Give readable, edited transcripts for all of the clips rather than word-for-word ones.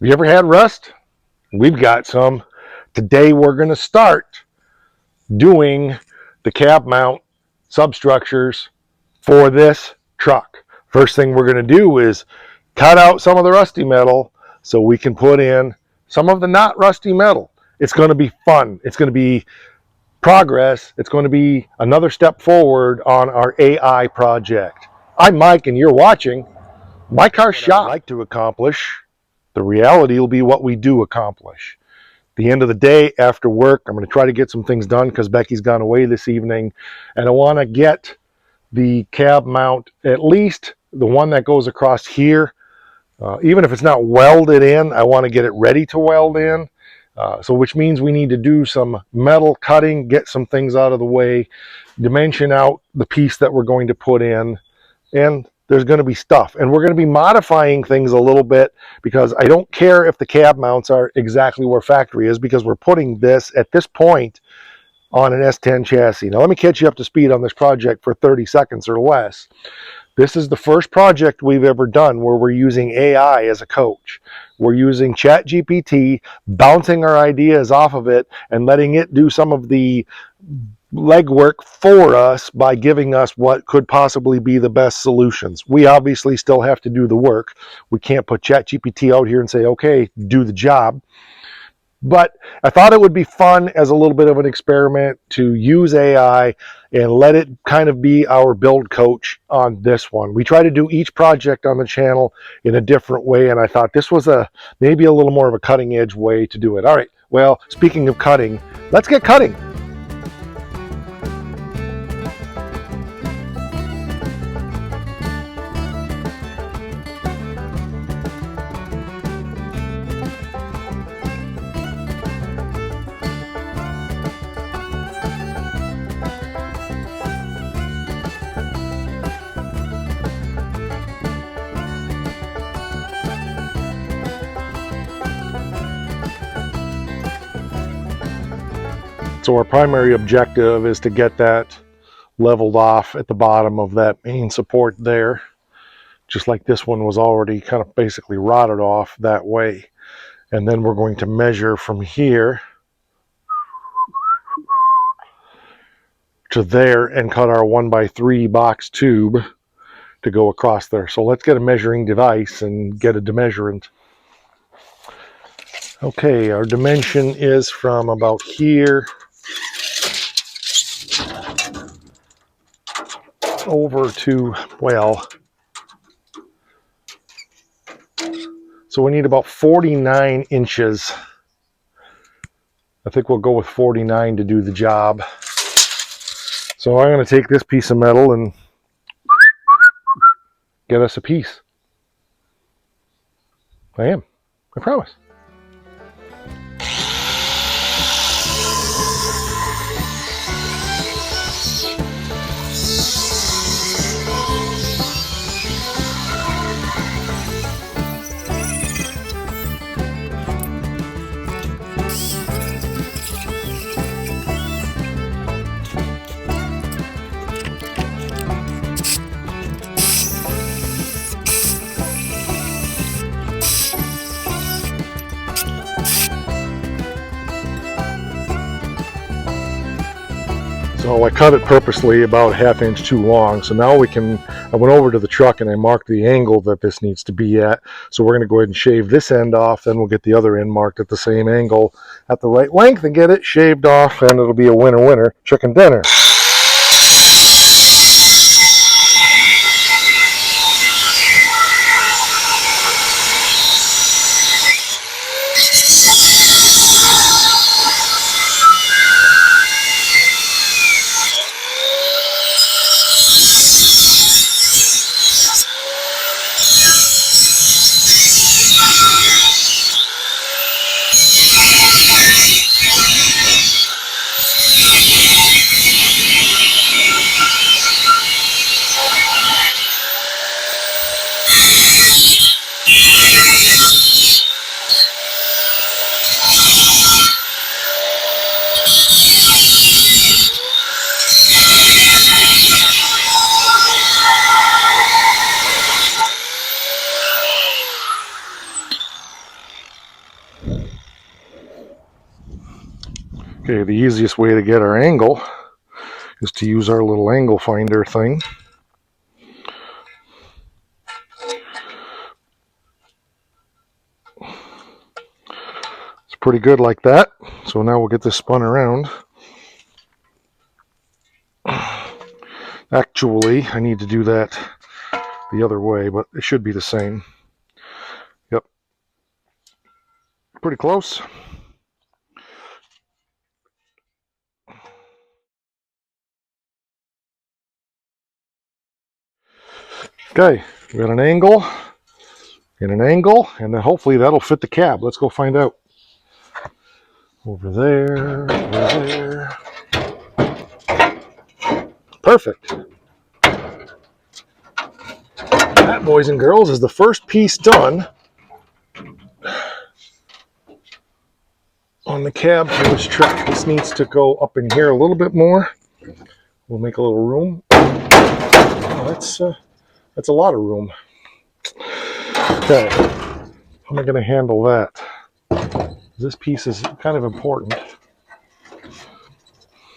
Have you ever had rust? We've got some. Today we're going to start doing the cab mount substructures for this truck. First thing we're going to do is cut out some of the rusty metal so we can put in some of the not rusty metal. It's going to be fun. It's going to be progress. It's going to be another step forward on our AI project. I'm Mike and you're watching My Car Shop. What I'd like to accomplish, the reality will be what we do accomplish. At the end of the day, after work, I'm going to try to get some things done because Becky's gone away this evening, and I want to get the cab mount, at least the one that goes across here. Even if it's not welded in, I want to get it ready to weld in. So which means we need to do some metal cutting, get some things out of the way, dimension out the piece that we're going to put in, and there's going to be stuff. And we're going to be modifying things a little bit because I don't care if the cab mounts are exactly where factory is, because we're putting this at this point on an S10 chassis. Now let me catch you up to speed on this project for 30 seconds or less. This is the first project we've ever done where we're using AI as a coach. We're using ChatGPT, bouncing our ideas off of it and letting it do some of the legwork for us by giving us what could possibly be the best solutions. We obviously still have to do the work. We can't put ChatGPT out here and say, okay, do the job. But I thought it would be fun as a little bit of an experiment to use AI and let it kind of be our build coach on this one. We try to do each project on the channel in a different way, and I thought this was maybe a little more of a cutting edge way to do it. All right, well, speaking of cutting, let's get cutting. So our primary objective is to get that leveled off at the bottom of that main support there, just like this one was already kind of basically rotted off that way. And then we're going to measure from here to there and cut our 1x3 box tube to go across there. So let's get a measuring device and get a dimensurant. Okay, our dimension is from about here over to, well, so we need about 49 inches. I think we'll go with 49 to do the job. So I'm going to take this piece of metal and get us a piece. I promise. So I cut it purposely about a ½ inch too long. So now I went over to the truck and I marked the angle that this needs to be at. So we're going to go ahead and shave this end off. Then we'll get the other end marked at the same angle at the right length and get it shaved off, and it'll be a winner chicken dinner. Okay, the easiest way to get our angle is to use our little angle finder thing. It's pretty good like that. So now we'll get this spun around. Actually, I need to do that the other way, but it should be the same. Yep. Pretty close. Okay, we got an angle and an angle, and then hopefully that'll fit the cab. Let's go find out. Over there, over there. Perfect. That, boys and girls, is the first piece done on the cab for this truck. This needs to go up in here a little bit more. We'll make a little room. Oh, that's a lot of room. Okay, how am I going to handle that? This piece is kind of important,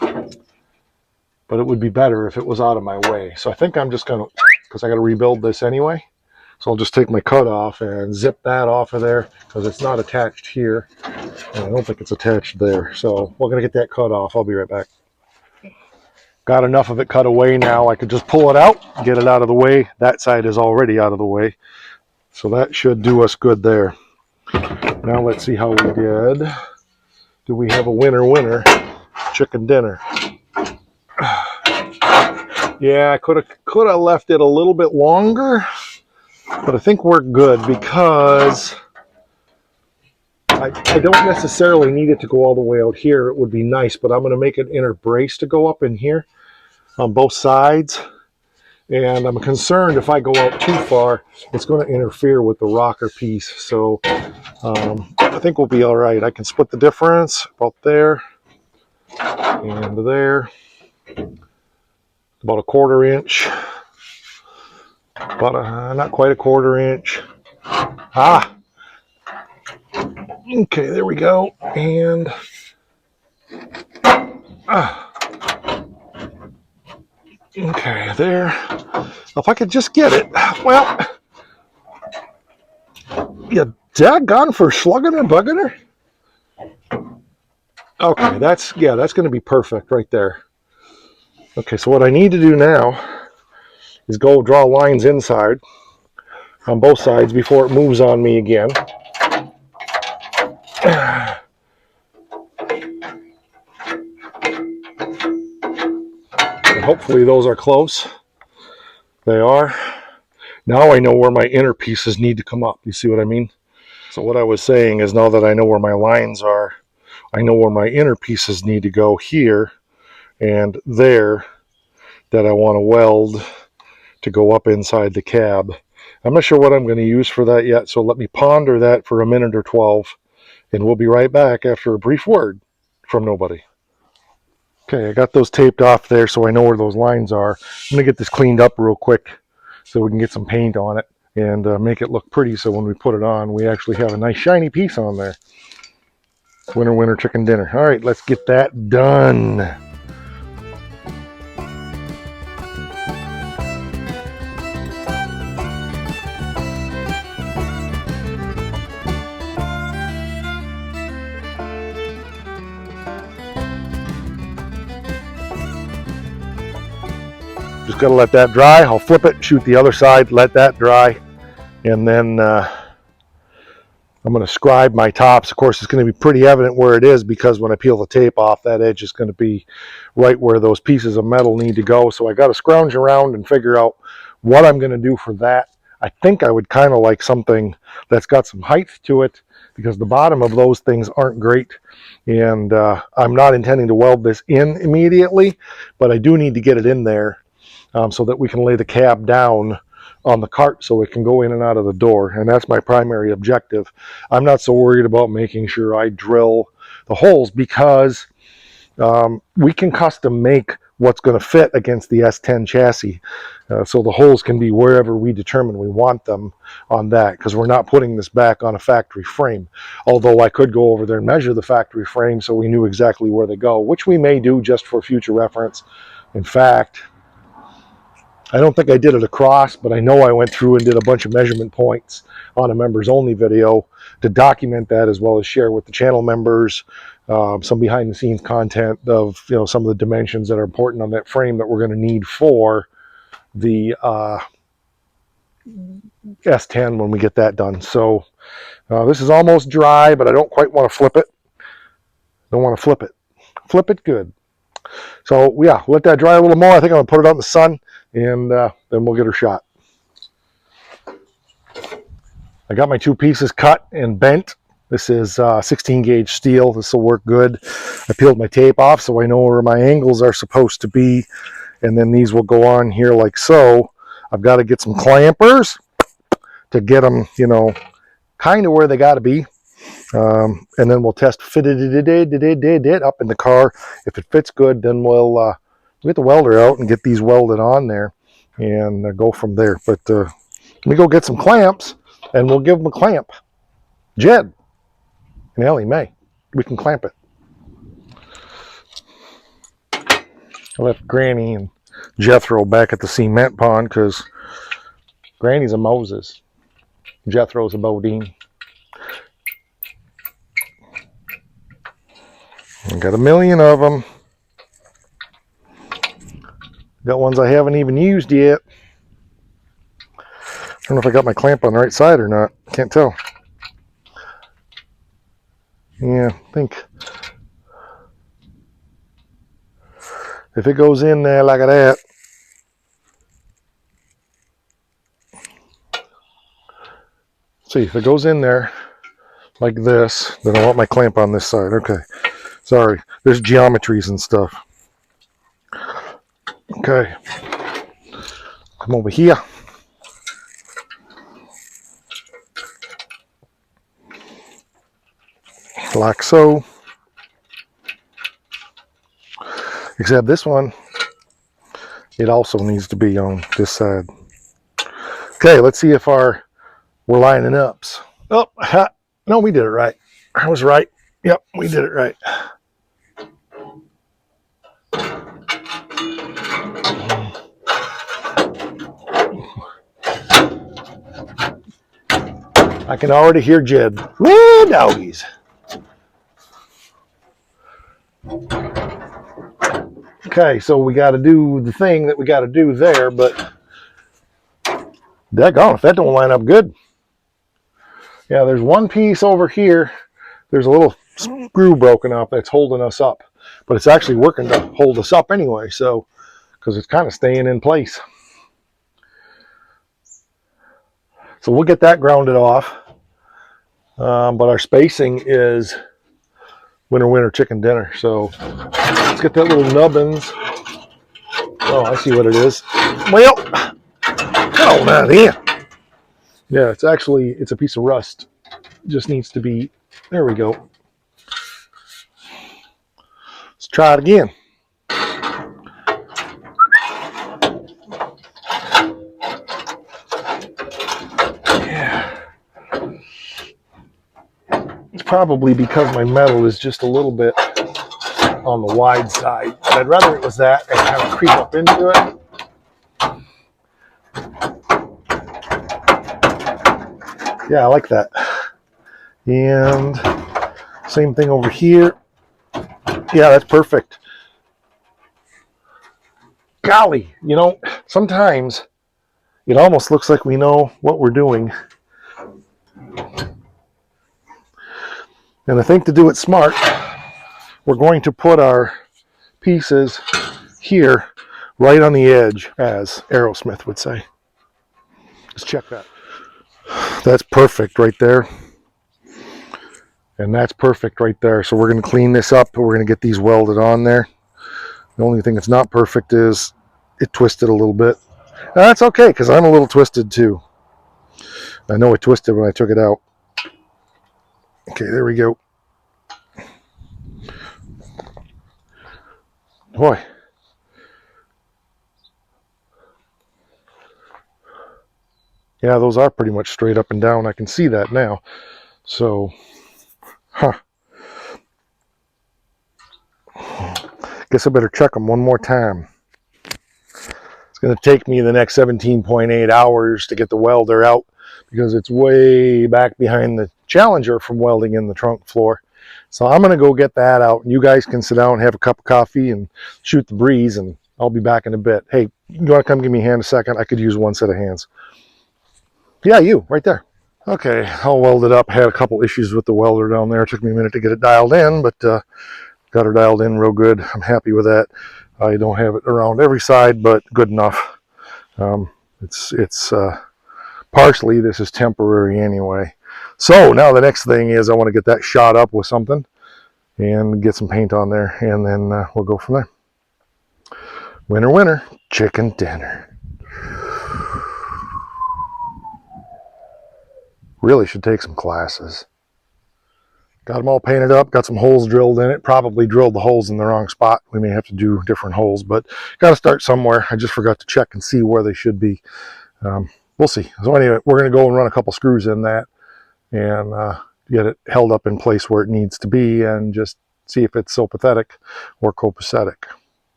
but it would be better if it was out of my way. So I think I'm just going to, because I got to rebuild this anyway. So I'll just take my cut off and zip that off of there because it's not attached here. And I don't think it's attached there. So we're going to get that cut off. I'll be right back. Got enough of it cut away now. I could just pull it out, get it out of the way. That side is already out of the way. So that should do us good there. Now let's see how we did. Do we have a winner? Chicken dinner. Yeah, I could have left it a little bit longer, but I think we're good because I don't necessarily need it to go all the way out here. It would be nice, but I'm going to make an inner brace to go up in here on both sides. And I'm concerned if I go out too far, it's going to interfere with the rocker piece. So I think we'll be all right. I can split the difference about there and there. About a 1/4 inch. About not quite a 1/4 inch. Okay, there we go. And okay, there. If I could just get it. Well, you daggone for slugging her, bugging her. Okay, that's going to be perfect right there. Okay, so what I need to do now is go draw lines inside on both sides before it moves on me again. And hopefully those are close. They are. Now I know where my inner pieces need to come up. You see what I mean? So what I was saying is now that I know where my lines are, I know where my inner pieces need to go here and there that I want to weld to go up inside the cab. I'm not sure what I'm going to use for that yet, so let me ponder that for a minute or 12, and we'll be right back after a brief word from nobody. Okay, I got those taped off there so I know where those lines are. I'm going to get this cleaned up real quick so we can get some paint on it and make it look pretty so when we put it on, we actually have a nice shiny piece on there. Winner, chicken dinner. All right, let's get that done. Just got to let that dry. I'll flip it, shoot the other side, let that dry, and then I'm going to scribe my tops. Of course, it's going to be pretty evident where it is because when I peel the tape off, that edge is going to be right where those pieces of metal need to go. So I got to scrounge around and figure out what I'm going to do for that. I think I would kind of like something that's got some height to it because the bottom of those things aren't great. And I'm not intending to weld this in immediately, but I do need to get it in there so that we can lay the cab down on the cart so it can go in and out of the door. And that's my primary objective. I'm not so worried about making sure I drill the holes because we can custom make what's going to fit against the S10 chassis. So the holes can be wherever we determine we want them on that, because we're not putting this back on a factory frame. Although I could go over there and measure the factory frame so we knew exactly where they go, which we may do just for future reference. In fact, I don't think I did it across, but I know I went through and did a bunch of measurement points on a members only video to document that, as well as share with the channel members some behind the scenes content of, you know, some of the dimensions that are important on that frame that we're going to need for the S10 when we get that done. So this is almost dry, but I don't quite want to flip it. Don't want to flip it. Flip it good. So yeah, let that dry a little more. I think I'm going to put it out in the sun, and then we'll get her shot. I got my two pieces cut and bent. This is 16 gauge steel. This will work good. I peeled my tape off so I know where my angles are supposed to be, and then these will go on here like so. I've got to get some clampers to get them, you know, kind of where they got to be. And then we'll test fit it up in the car. If it fits good, then we'll get the welder out and get these welded on there and go from there. But let me go get some clamps, and we'll give them a clamp. Jed and Ellie Mae, we can clamp it. I left Granny and Jethro back at the cement pond because Granny's a Moses. Jethro's a Bodine. I got a million of them. Got ones I haven't even used yet. I don't know if I got my clamp on the right side or not. Can't tell. Yeah, I think if it goes in there like that, see, if it goes in there like this, then I want my clamp on this side. Okay, sorry, there's geometries and stuff. Okay, come over here. Like so. Except this one, it also needs to be on this side. Okay, let's see if we're lining up. Oh, no, we did it right. I was right. Yep, we did it right. I can already hear Jed. Woo, doggies. Okay, so we got to do the thing that we got to do there, but daggone, if that don't line up good. Yeah, there's one piece over here. There's a little screw broken up that's holding us up, but it's actually working to hold us up anyway, so, because it's kind of staying in place. So we'll get that grounded off, but our spacing is winner chicken dinner. So let's get that little nubbins. Oh, I see what it is. Well, come on out here. Yeah, it's a piece of rust. It just needs to be, there we go. Let's try it again. Yeah. It's probably because my metal is just a little bit on the wide side. But I'd rather it was that and kind of creep up into it. Yeah, I like that. And same thing over here. Yeah, that's perfect. Golly, you know, sometimes it almost looks like we know what we're doing. And I think to do it smart, we're going to put our pieces here right on the edge, as Aerosmith would say. Let's check that. That's perfect right there. And that's perfect right there. So we're going to clean this up. We're going to get these welded on there. The only thing that's not perfect is it twisted a little bit. Now, that's okay, because I'm a little twisted too. I know it twisted when I took it out. Okay, there we go. Boy, Yeah, those are pretty much straight up and down. I can see that now. So, guess I better check them one more time. It's going to take me the next 17.8 hours to get the welder out because it's way back behind the Challenger from welding in the trunk floor. So I'm going to go get that out, and you guys can sit down and have a cup of coffee and shoot the breeze, and I'll be back in a bit. Hey, you want to come give me a hand a second? I could use one set of hands. Yeah, you, right there. Okay, all welded up. Had a couple issues with the welder down there. It took me a minute to get it dialed in, but got her dialed in real good. I'm happy with that. I don't have it around every side, but good enough. It's partially, this is temporary anyway. So now the next thing is I want to get that shot up with something and get some paint on there, and then we'll go from there. Winner, winner, chicken dinner. Really should take some classes. Got them all painted up, got some holes drilled in it. Probably drilled the holes in the wrong spot. We may have to do different holes, but got to start somewhere. I just forgot to check and see where they should be. We'll see. So anyway, we're going to go and run a couple screws in that and get it held up in place where it needs to be, and just see if it's sopathetic or copacetic.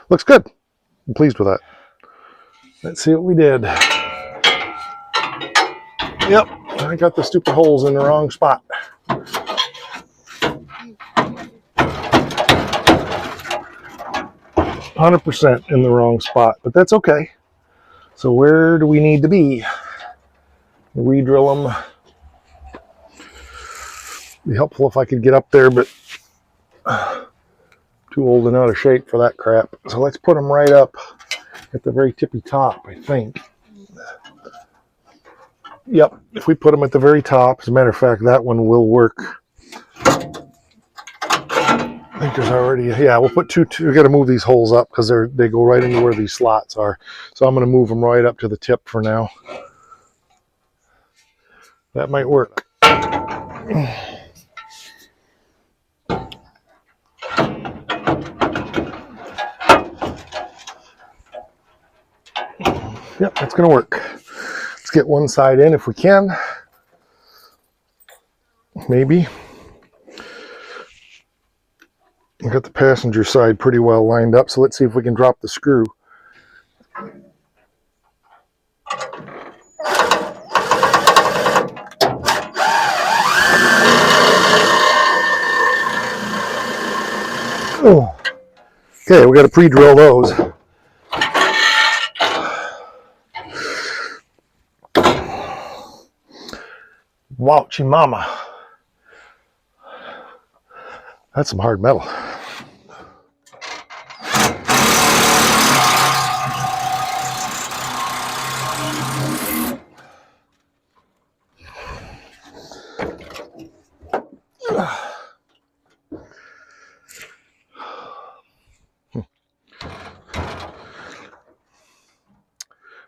Looks good. I'm pleased with that. Let's see what we did. Yep, I got the stupid holes in the wrong spot. 100% in the wrong spot, but that's okay. So where do we need to be? Re-drill them. Be helpful if I could get up there, but too old and out of shape for that crap. So let's put them right up at the very tippy top, I think. Yep, if we put them at the very top, as a matter of fact, that one will work. I think there's already, yeah, we'll put two, we got to move these holes up because they go right into where these slots are. So I'm going to move them right up to the tip for now. That might work. Yep, that's going to work. Let's get one side in if we can. Maybe. I got the passenger side pretty well lined up, so let's see if we can drop the screw. Oh. Okay, we got to pre-drill those. Wouchy mama. That's some hard metal.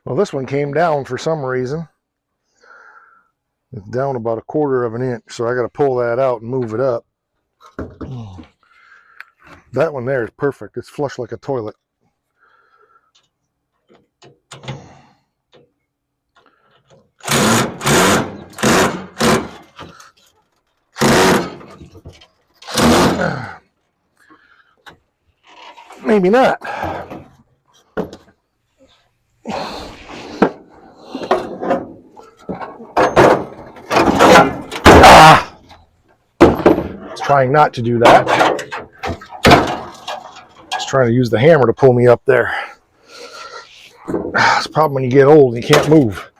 Well, this one came down for some reason. It's down about 1/4 of an inch, so I got to pull that out and move it up. That one there is perfect. It's flush like a toilet. Maybe not. Trying not to do that. Just trying to use the hammer to pull me up there. It's a problem when you get old and you can't move.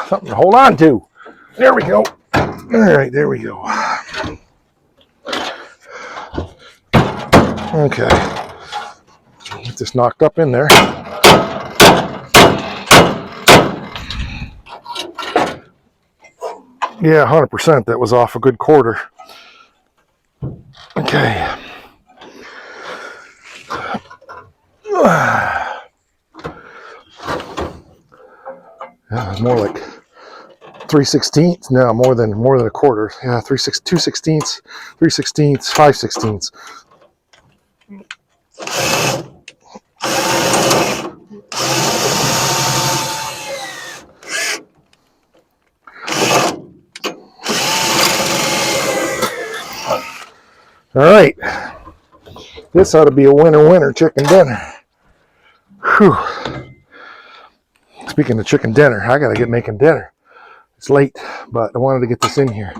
Something to hold on to. There we go. All right, there we go. Okay. Get this knocked up in there. Yeah, 100%. That was off a good 1/4. Okay. Yeah, more like 3/16. No, more than 1/4. Yeah, 2/16, 3/16, 5/16. All right. This ought to be a winner chicken dinner. Whew. Speaking of chicken dinner, I gotta get making dinner. It's late, but I wanted to get this in here.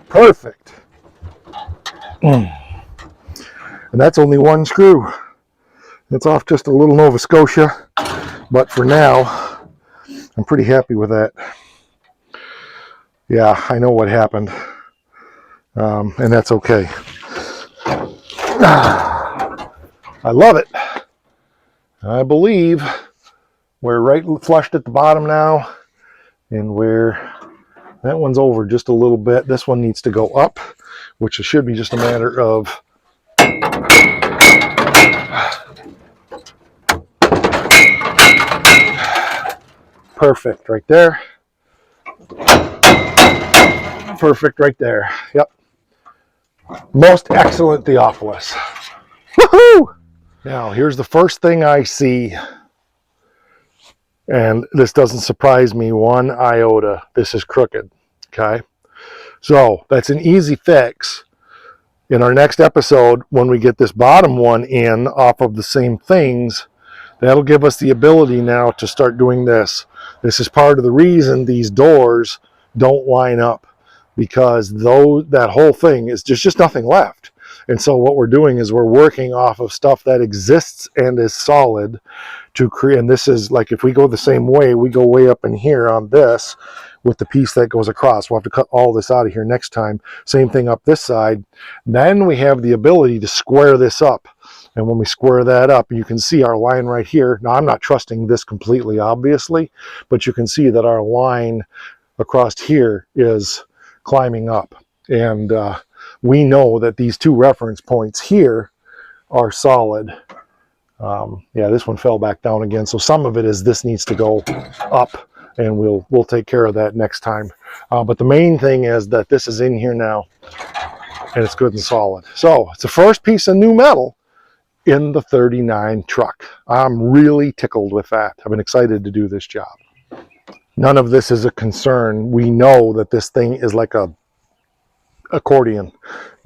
Perfect. And that's only one screw. It's off just a little Nova Scotia, but for now, I'm pretty happy with that. Yeah, I know what happened, and that's okay. I love it. I believe we're right flushed at the bottom now, and that one's over just a little bit. This one needs to go up, which should be just a matter of perfect right there. Perfect right there. Yep. Most excellent Theophilus. Woohoo! Now, here's the first thing I see, and this doesn't surprise me one iota. This is crooked, okay? So that's an easy fix. In our next episode, when we get this bottom one in off of the same things, that'll give us the ability now to start doing this. This is part of the reason these doors don't line up, because that whole thing is just nothing left. And so what we're doing is we're working off of stuff that exists and is solid to create. And this is like, if we go the same way, we go way up in here on this with the piece that goes across. We'll have to cut all this out of here next time. Same thing up this side. Then we have the ability to square this up. And when we square that up, you can see our line right here. Now, I'm not trusting this completely, obviously, but you can see that our line across here is climbing up. And we know that these two reference points here are solid. Yeah, this one fell back down again. So some of it is this needs to go up, and we'll take care of that next time. But the main thing is that this is in here now, and it's good and solid. So it's the first piece of new metal in the 39 truck. I'm really tickled with that. I've been excited to do this job. None of this is a concern. We know that this thing is like a accordion,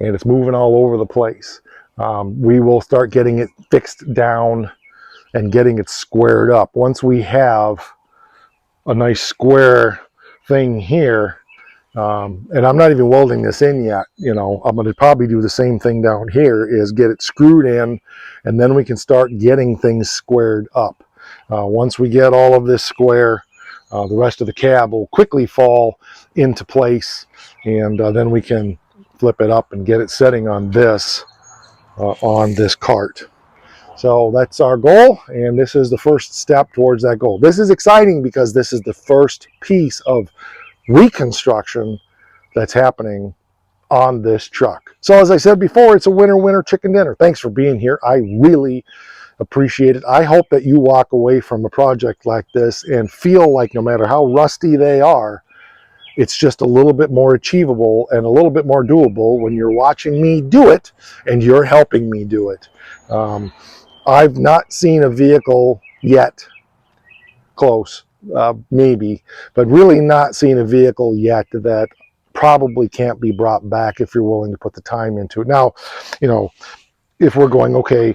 and it's moving all over the place. We will start getting it fixed down and getting it squared up. Once we have a nice square thing here, and I'm not even welding this in yet, I'm going to probably do the same thing down here, is get it screwed in, and then we can start getting things squared up. Once we get all of this square, the rest of the cab will quickly fall into place, and then we can flip it up and get it setting on this cart. So that's our goal, and this is the first step towards that goal. This is exciting because this is the first piece of reconstruction that's happening on this truck. So as I said before, it's a winner chicken dinner. Thanks for being here. I really appreciate it. I hope that you walk away from a project like this and feel like no matter how rusty they are, it's just a little bit more achievable and a little bit more doable when you're watching me do it and you're helping me do it. I've not seen a vehicle yet, close, maybe, but really not seen a vehicle yet that probably can't be brought back if you're willing to put the time into it. Now, if we're going, okay,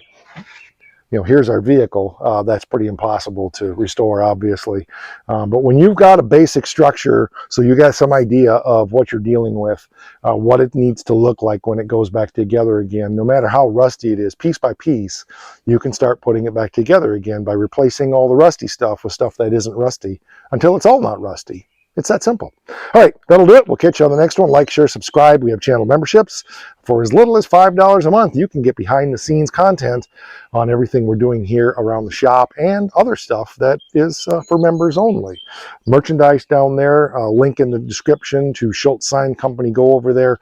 here's our vehicle, that's pretty impossible to restore, obviously. But when you've got a basic structure, so you got some idea of what you're dealing with, what it needs to look like when it goes back together again, no matter how rusty it is, piece by piece, you can start putting it back together again by replacing all the rusty stuff with stuff that isn't rusty until it's all not rusty. It's that simple. All right, that'll do it. We'll catch you on the next one. Like, share, subscribe. We have channel memberships. For as little as $5 a month, you can get behind the scenes content on everything we're doing here around the shop and other stuff that is for members only. Merchandise down there, link in the description to Schultz Sign Company. Go over there,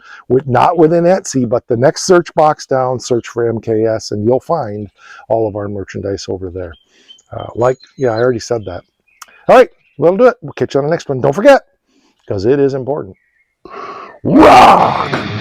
not within Etsy, but the next search box down, search for MKS, and you'll find all of our merchandise over there. Yeah, I already said that. All right. That'll do it. We'll catch you on the next one. Don't forget, because it is important. Rah!